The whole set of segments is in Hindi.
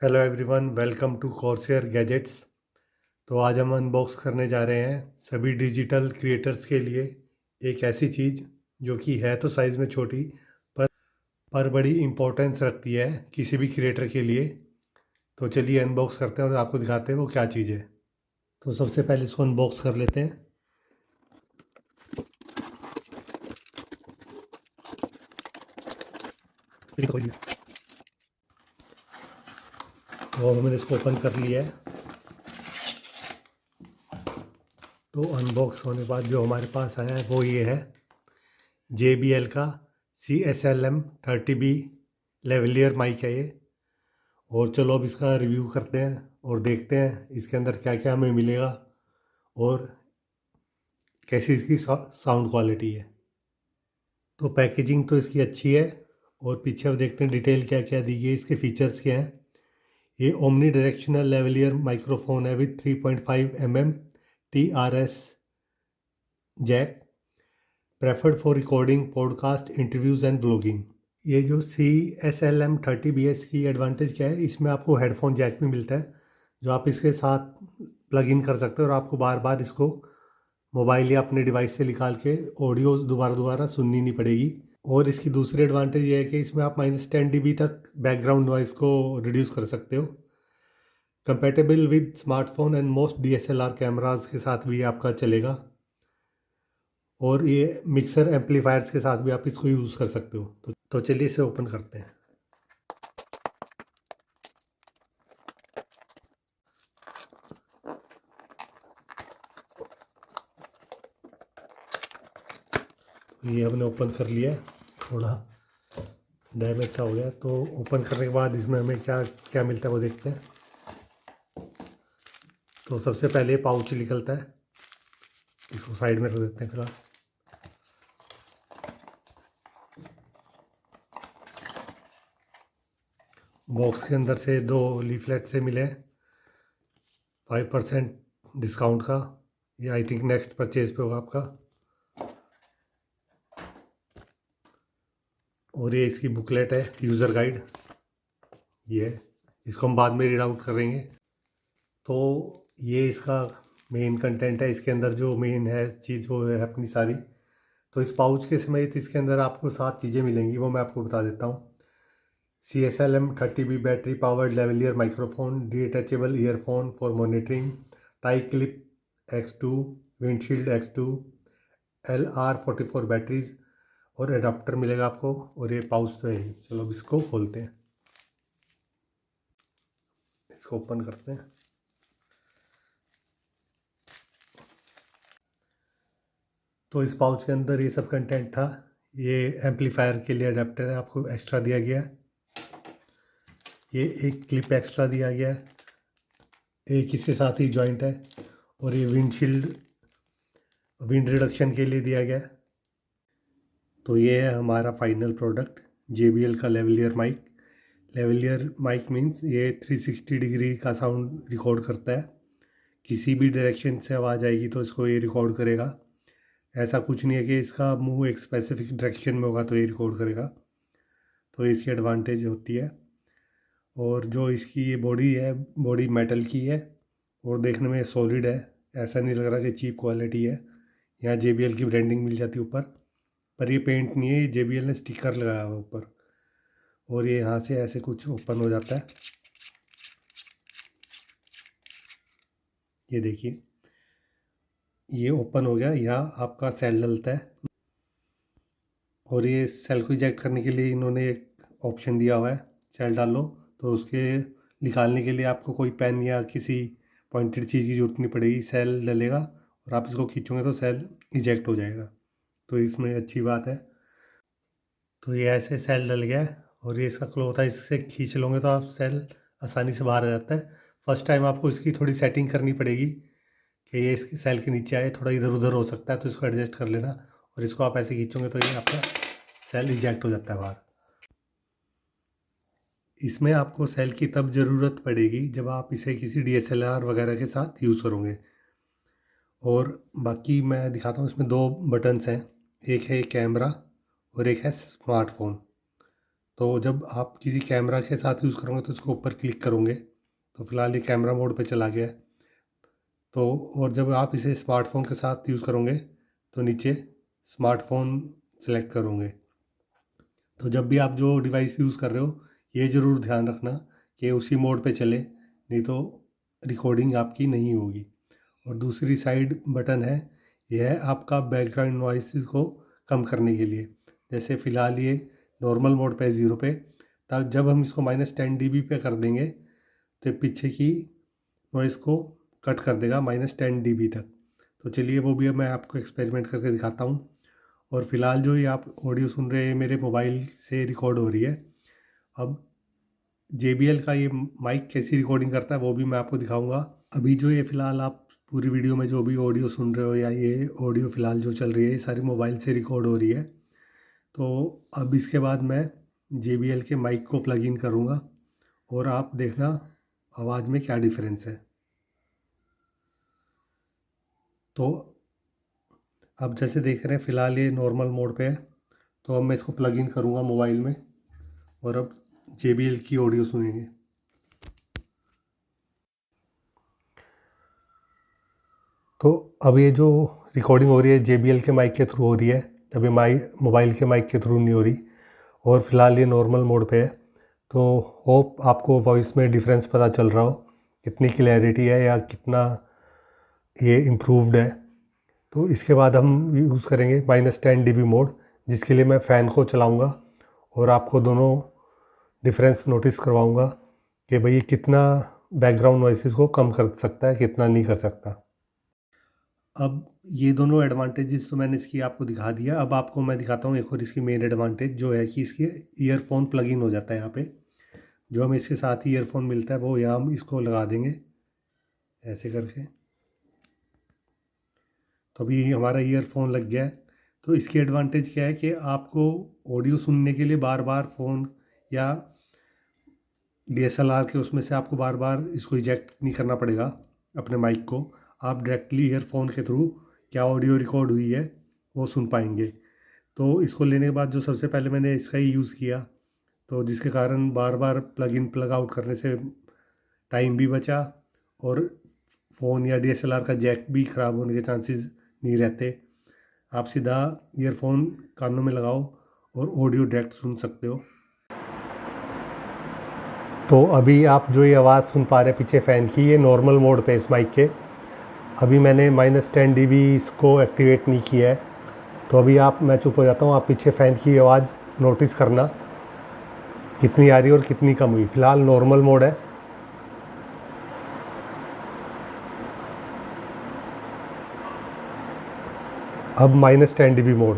Hello everyone, welcome to Corsair gadgets. तो आज हम अनबॉक्स करने जा रहे हैं सभी डिजिटल क्रिएटर्स के लिए एक ऐसी चीज़ जो कि है तो साइज़ में छोटी पर पर बड़ी इम्पोर्टेंस रखती है किसी भी क्रिएटर के लिए। तो चलिए अनबॉक्स करते हैं और आपको दिखाते हैं वो क्या चीज़ है। तो सबसे पहले इसको अनबॉक्स कर लेते हैं। तो हमने इसको ओपन कर लिया है। तो अनबॉक्स होने के बाद जो हमारे पास आया है वो ये है JBL का CSLM30B लेवलियर माइक है ये। और चलो अब इसका रिव्यू करते हैं और देखते हैं इसके अंदर क्या क्या हमें मिलेगा और कैसी इसकी साउंड क्वालिटी है। तो पैकेजिंग तो इसकी अच्छी है और पीछे अब देखते हैं डिटेल क्या क्या दी गई है, इसके फीचर्स क्या हैं। ये ओमनी डायरेक्शनल लेवलियर माइक्रोफोन है विथ 3.5 mm TRS जैक, preferred for recording podcast interviews and vlogging. ये जो CSLM30BS की एडवांटेज क्या है, इसमें आपको हेडफोन जैक भी मिलता है जो आप इसके साथ प्लग इन कर सकते हो और आपको बार बार इसको मोबाइल या अपने डिवाइस से निकाल के ऑडियो दोबारा दोबारा सुननी नहीं पड़ेगी। और इसकी दूसरी एडवांटेज ये है कि इसमें आप -10 dB तक बैकग्राउंड नॉइज़ को रिड्यूस कर सकते हो। Compatible with smartphone and most DSLR cameras के साथ भी आपका चलेगा और ये मिक्सर एम्पलीफायर्स के साथ भी आप इसको यूज़ कर सकते हो। तो चलिए इसे ओपन करते हैं। ये हमने ओपन कर लिया है, थोड़ा डैमेज सा हो गया। तो ओपन करने के बाद इसमें हमें क्या क्या मिलता है वो देखते हैं। तो सबसे पहले पाउच निकलता है, इसको साइड में रख देते हैं फिलहाल। बॉक्स के अंदर से 2 लीफलेट से मिले 5% डिस्काउंट का। ये आई थिंक नेक्स्ट परचेज पे होगा आपका। और ये इसकी बुकलेट है, यूज़र गाइड ये है, इसको हम बाद में रीड आउट करेंगे। तो ये इसका मेन कंटेंट है, इसके अंदर जो मेन है चीज़ वो है अपनी सारी। तो इस पाउच के समेत इसके अंदर आपको 7 चीज़ें मिलेंगी, वो मैं आपको बता देता हूँ। CSLM30B battery powered lavalier microphone, detachable earphone for monitoring, tie clip X2, windshield X2, LR44 batteries और एडाप्टर मिलेगा आपको। और ये पाउच तो है ही। चलो अब इसको खोलते हैं, इसको ओपन करते हैं। तो इस पाउच के अंदर ये सब कंटेंट था। ये एम्पलीफायर के लिए अडेप्टर है, आपको एक्स्ट्रा दिया गया है। ये एक क्लिप एक्स्ट्रा दिया गया है, एक इसके साथ ही जॉइंट है। और ये विंडशील्ड विंड रिडक्शन के लिए दिया गया है। तो ये है हमारा फाइनल प्रोडक्ट, JBL का lavalier mic. Lavalier mic means ये 360 डिग्री का साउंड रिकॉर्ड करता है। किसी भी डायरेक्शन से आवाज़ आएगी तो इसको ये रिकॉर्ड करेगा। ऐसा कुछ नहीं है कि इसका मुंह एक स्पेसिफिक डायरेक्शन में होगा तो ये रिकॉर्ड करेगा। तो इसकी एडवांटेज होती है। और जो इसकी ये बॉडी है, बॉडी मेटल की है और देखने में सॉलिड है, ऐसा नहीं लग रहा कि चीप क्वालिटी है। यहाँ JBL की ब्रांडिंग मिल जाती है ऊपर, पर ये पेंट नहीं है, ये JBL ने स्टिकर लगाया हुआ है ऊपर। और ये यहाँ से ऐसे कुछ ओपन हो जाता है, ये देखिए ये ओपन हो गया। यहाँ आपका सेल डलता है और ये सेल को इजेक्ट करने के लिए इन्होंने एक ऑप्शन दिया हुआ है, सेल डाल लो। तो उसके निकालने के लिए आपको कोई पेन या किसी पॉइंटेड चीज़ की ज़रूरत नहीं पड़ेगी, सेल डलेगा और आप इसको खींचोगे तो सेल इजेक्ट हो जाएगा। तो इसमें अच्छी बात है। तो ये ऐसे सेल डल गया है और ये इसका क्लॉथ है, इससे खींच लोगे तो आप सेल आसानी से बाहर आ जाता है। फर्स्ट टाइम आपको इसकी थोड़ी सेटिंग करनी पड़ेगी कि ये इसके सेल के नीचे आए, थोड़ा इधर उधर हो सकता है तो इसको एडजस्ट कर लेना। और इसको आप ऐसे खींचोगे तो ये आपका सेल इजेक्ट हो जाता है बाहर। इसमें आपको सेल की तब ज़रूरत पड़ेगी जब आप इसे किसी DSLR वगैरह के साथ यूज़ करोगे। और बाकी मैं दिखाता हूँ, इसमें 2 बटन्स हैं, एक है कैमरा और एक है स्मार्टफोन। तो जब आप किसी कैमरा के साथ यूज़ करोगे तो इसको ऊपर क्लिक करोगे तो फ़िलहाल ये कैमरा मोड पे चला गया है। तो और जब आप इसे स्मार्टफ़ोन के साथ यूज़ करोगे तो नीचे स्मार्टफ़ोन सेलेक्ट करोगे। तो जब भी आप जो डिवाइस यूज़ कर रहे हो ये ज़रूर ध्यान रखना कि उसी मोड पे चले, नहीं तो रिकॉर्डिंग आपकी नहीं होगी। और दूसरी साइड बटन है, यह है आपका बैकग्राउंड नॉइसेस को कम करने के लिए। जैसे फ़िलहाल ये नॉर्मल मोड पे 0 पे, तब जब हम इसको -10 dB पे कर देंगे तो पीछे की नॉइज़ को कट कर देगा -10 dB तक। तो चलिए वो भी अब मैं आपको एक्सपेरिमेंट करके दिखाता हूँ। और फ़िलहाल जो ये आप ऑडियो सुन रहे हैं मेरे मोबाइल से रिकॉर्ड हो रही है। अब JBL का ये माइक कैसी रिकॉर्डिंग करता है वो भी मैं आपको दिखाऊंगा। अभी जो ये फ़िलहाल आप पूरी वीडियो में जो भी ऑडियो सुन रहे हो या ये ऑडियो फ़िलहाल जो चल रही है ये सारी मोबाइल से रिकॉर्ड हो रही है। तो अब इसके बाद मैं JBL के माइक को प्लग इन करूँगा और आप देखना आवाज़ में क्या डिफरेंस है। तो अब जैसे देख रहे हैं फ़िलहाल ये नॉर्मल मोड पे है। तो अब मैं इसको प्लग इन करूँगा मोबाइल में और अब JBL की ऑडियो सुनेंगे। तो अब ये जो रिकॉर्डिंग हो रही है JBL के माइक के थ्रू हो रही है, अभी मोबाइल के माइक के थ्रू नहीं हो रही। और फ़िलहाल ये नॉर्मल मोड पे है। तो होप आपको वॉइस में डिफरेंस पता चल रहा हो, कितनी क्लैरिटी है या कितना ये इम्प्रूव्ड है। तो इसके बाद हम यूज़ करेंगे -10 dB मोड, जिसके लिए मैं फ़ैन को चलाऊँगा और आपको दोनों डिफरेंस नोटिस करवाऊँगा कि भाई ये कितना बैकग्राउंड नॉइसेस को कम कर सकता है, कितना नहीं कर सकता। अब ये दोनों एडवांटेजेस तो मैंने इसकी आपको दिखा दिया। अब आपको मैं दिखाता हूँ एक और इसकी मेन एडवांटेज, जो है कि इसके ईयरफोन प्लग इन हो जाता है यहाँ पे। जो हमें इसके साथ ही ईयरफोन मिलता है वो यहाँ हम इसको लगा देंगे ऐसे करके। तो अभी हमारा ईयरफोन लग गया है। तो इसकी एडवांटेज क्या है कि आपको ऑडियो सुनने के लिए बार बार फ़ोन या DSLR के उसमें से आपको बार बार इसको इजेक्ट नहीं करना पड़ेगा अपने माइक को। आप डायरेक्टली ईयरफोन के थ्रू क्या ऑडियो रिकॉर्ड हुई है वो सुन पाएंगे। तो इसको लेने के बाद जो सबसे पहले मैंने इसका ही यूज़ किया, तो जिसके कारण बार बार प्लग इन प्लग आउट करने से टाइम भी बचा और फ़ोन या DSLR का जैक भी ख़राब होने के चांसेस नहीं रहते। आप सीधा ईयरफोन कानों में लगाओ और ऑडियो डायरेक्ट सुन सकते हो। तो अभी आप जो ये आवाज़ सुन पा रहे हैं पीछे फ़ैन की, ये नॉर्मल मोड पे इस माइक के। अभी मैंने -10 dB इसको एक्टिवेट नहीं किया है। तो अभी मैं चुप हो जाता हूँ, आप पीछे फ़ैन की आवाज़ नोटिस करना कितनी आ रही है और कितनी कम हुई। फ़िलहाल नॉर्मल मोड है। अब -10 dB मोड।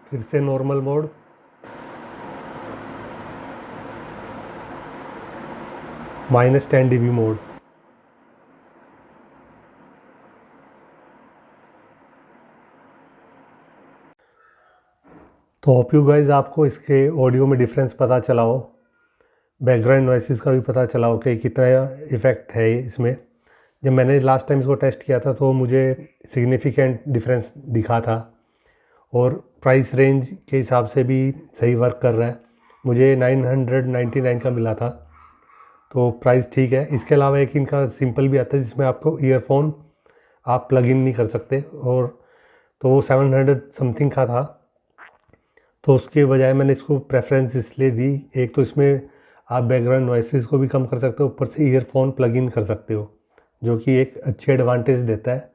फिर से नॉर्मल मोड। -10 dB mode. तो होप यू गाइज आपको इसके ऑडियो में डिफरेंस पता चला हो, बैकग्राउंड नॉइसेस का भी पता चला हो कि कितना इफ़ेक्ट है इसमें। जब मैंने लास्ट टाइम इसको टेस्ट किया था तो मुझे सिग्निफिकेंट डिफरेंस दिखा था और प्राइस रेंज के हिसाब से भी सही वर्क कर रहा है। मुझे 999 का मिला था, तो प्राइस ठीक है। इसके अलावा एक इनका सिंपल भी आता है जिसमें आपको ईयरफोन आप प्लग इन नहीं कर सकते, और तो वो 700 समथिंग का था। तो उसके बजाय मैंने इसको प्रेफरेंस इसलिए दी, एक तो इसमें आप बैकग्राउंड नॉइसेस को भी कम कर सकते हो, ऊपर से ईयरफोन प्लग इन कर सकते हो, जो कि एक अच्छी एडवांटेज देता है।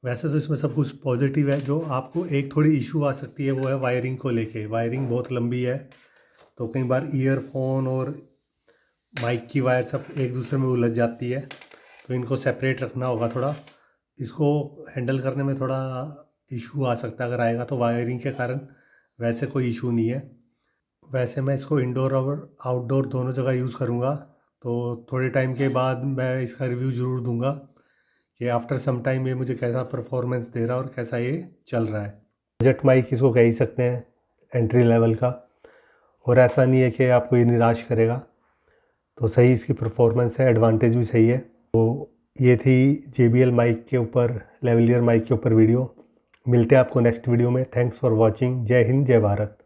वैसे तो इसमें सब कुछ पॉजिटिव है। जो आपको एक थोड़ी इशू आ सकती है वो है वायरिंग को लेके। वायरिंग बहुत लंबी है, तो कई बार ईयरफोन और माइक की वायर सब एक दूसरे में उलझ जाती है, तो इनको सेपरेट रखना होगा थोड़ा। इसको हैंडल करने में थोड़ा इशू आ सकता है, अगर आएगा तो वायरिंग के कारण। वैसे कोई इशू नहीं है। वैसे मैं इसको इंडोर और आउटडोर दोनों जगह यूज़ करूँगा, तो थोड़े टाइम के बाद मैं इसका रिव्यू ज़रूर दूंगा कि आफ्टर सम टाइम ये मुझे कैसा परफॉर्मेंस दे रहा है और कैसा ये चल रहा है। बजट माइक इसको कह ही सकते हैं, एंट्री लेवल का। और ऐसा नहीं है कि आपको ये निराश करेगा। तो सही इसकी परफॉर्मेंस है, एडवांटेज भी सही है। तो ये थी JBL माइक के ऊपर, लेवलियर माइक के ऊपर वीडियो। मिलते हैं आपको नेक्स्ट वीडियो में। Thanks for watching. जय हिंद, जय भारत।